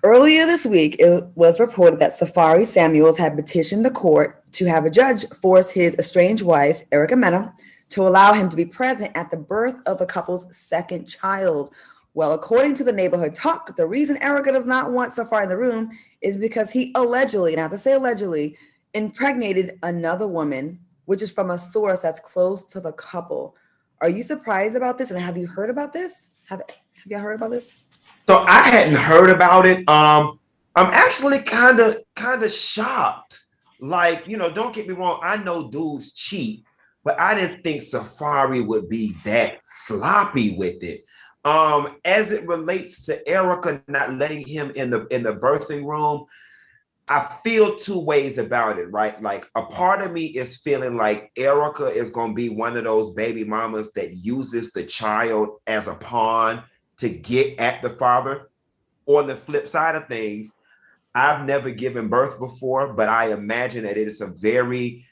Earlier this week, it was reported that Safaree Samuels had petitioned the court to have a judge force his estranged wife, Erica Mena, to allow him to be present at the birth of the couple's second child. Well, according to the neighborhood talk, the reason Erica does not want Safaree in the room is because he allegedly, and I have to say allegedly, impregnated another woman, which is from a source that's close to the couple. Are you surprised about this? And have you heard about this? Have you heard about this? So I hadn't heard about it. I'm actually kind of shocked. Like, don't get me wrong. I know dudes cheat, but I didn't think Safaree would be that sloppy with it. As it relates to Erica not letting him in the birthing room, I feel two ways about it, right? Like a part of me is feeling like Erica is going to be one of those baby mamas that uses the child as a pawn to get at the father. On the flip side of things, I've never given birth before, but I imagine that it is a very,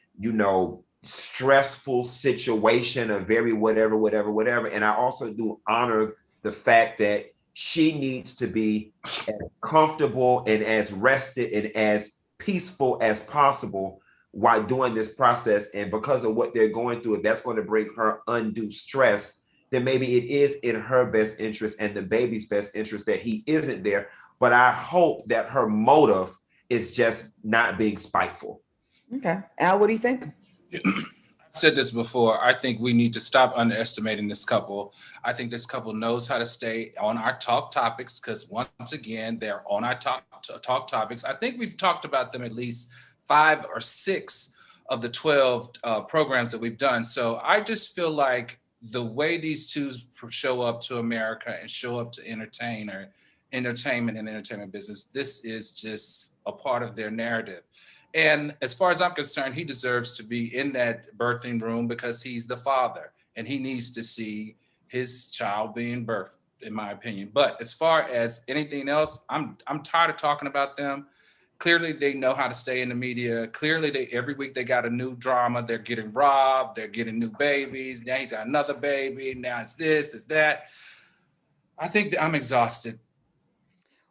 stressful situation, a very whatever. And I also do honor the fact that she needs to be as comfortable and as rested and as peaceful as possible while doing this process. And because of what they're going through, if that's going to bring her undue stress, then maybe it is in her best interest and the baby's best interest that he isn't there. But I hope that her motive is just not being spiteful. Okay. Al, what do you think? I've said this before. I think we need to stop underestimating this couple. I think this couple knows how to stay on our talk topics because once again, they're on our talk topics. I think we've talked about them at least 5 or 6 of the 12 programs that we've done. So I just feel like the way these two show up to America and show up to entertainment and entertainment business, this is just a part of their narrative. And as far as I'm concerned, he deserves to be in that birthing room because he's the father and he needs to see his child being birthed, in my opinion. But as far as anything else, I'm tired of talking about them. Clearly, they know how to stay in the media. Clearly, every week they got a new drama. They're getting robbed. They're getting new babies. Now he's got another baby. Now it's this, it's that. I think that I'm exhausted.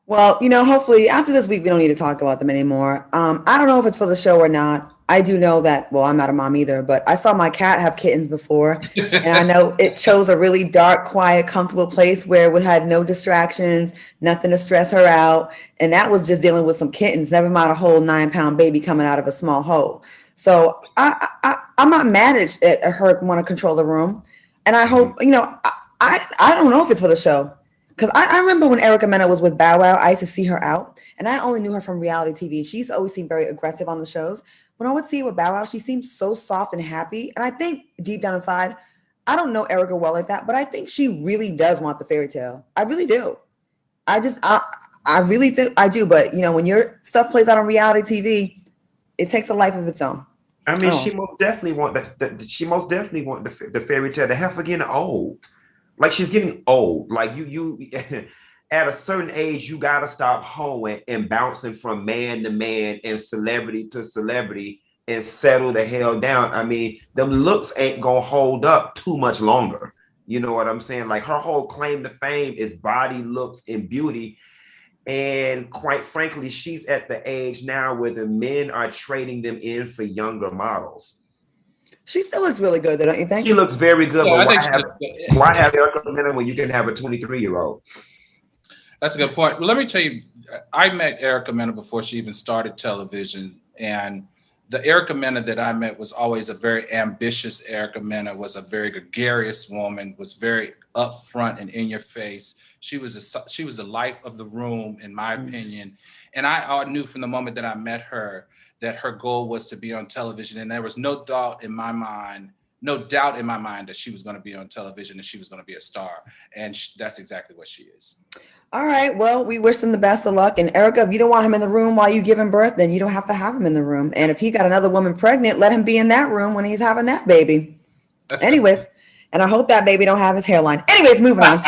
Well, hopefully after this week, we don't need to talk about them anymore. I don't know if it's for the show or not. I do know that, well, I'm not a mom either, but I saw my cat have kittens before. And I know it chose a really dark, quiet, comfortable place where we had no distractions, nothing to stress her out. And that was just dealing with some kittens, never mind a whole 9-pound baby coming out of a small hole. So I'm not mad at her want to control the room. And I hope, I don't know if it's for the show. Because I remember when Erica Mena was with Bow Wow, I used to see her out. And I only knew her from reality TV. She's always seemed very aggressive on the shows. When I would see her with Bow Wow, she seemed so soft and happy. And I think deep down inside, I don't know Erica well like that, but I think she really does want the fairy tale. I really do. I really think I do. But, when your stuff plays out on reality TV, it takes a life of its own. I mean, she most definitely want the fairy tale. The heifer getting old. Like she's getting old. Like you at a certain age, you gotta stop hoeing and bouncing from man to man and celebrity to celebrity and settle the hell down. I mean, them looks ain't gonna hold up too much longer. You know what I'm saying? Like her whole claim to fame is body, looks, and beauty. And quite frankly, she's at the age now where the men are trading them in for younger models. She still looks really good, don't you think? She looks very good, but why have Erica Mena when you can have a 23-year-old? That's a good point. Well, let me tell you, I met Erica Mena before she even started television. And the Erica Mena that I met was always a very ambitious Erica Mena, was a very gregarious woman, was very upfront and in your face. She was the life of the room, in my opinion. And I knew from the moment that I met her that her goal was to be on television. And there was no doubt in my mind that she was going to be on television and she was going to be a star. And that's exactly what she is. All right. Well, we wish them the best of luck. And Erica, if you don't want him in the room while you're giving birth, then you don't have to have him in the room. And if he got another woman pregnant, let him be in that room when he's having that baby. Anyways, and I hope that baby don't have his hairline. Anyways, moving on.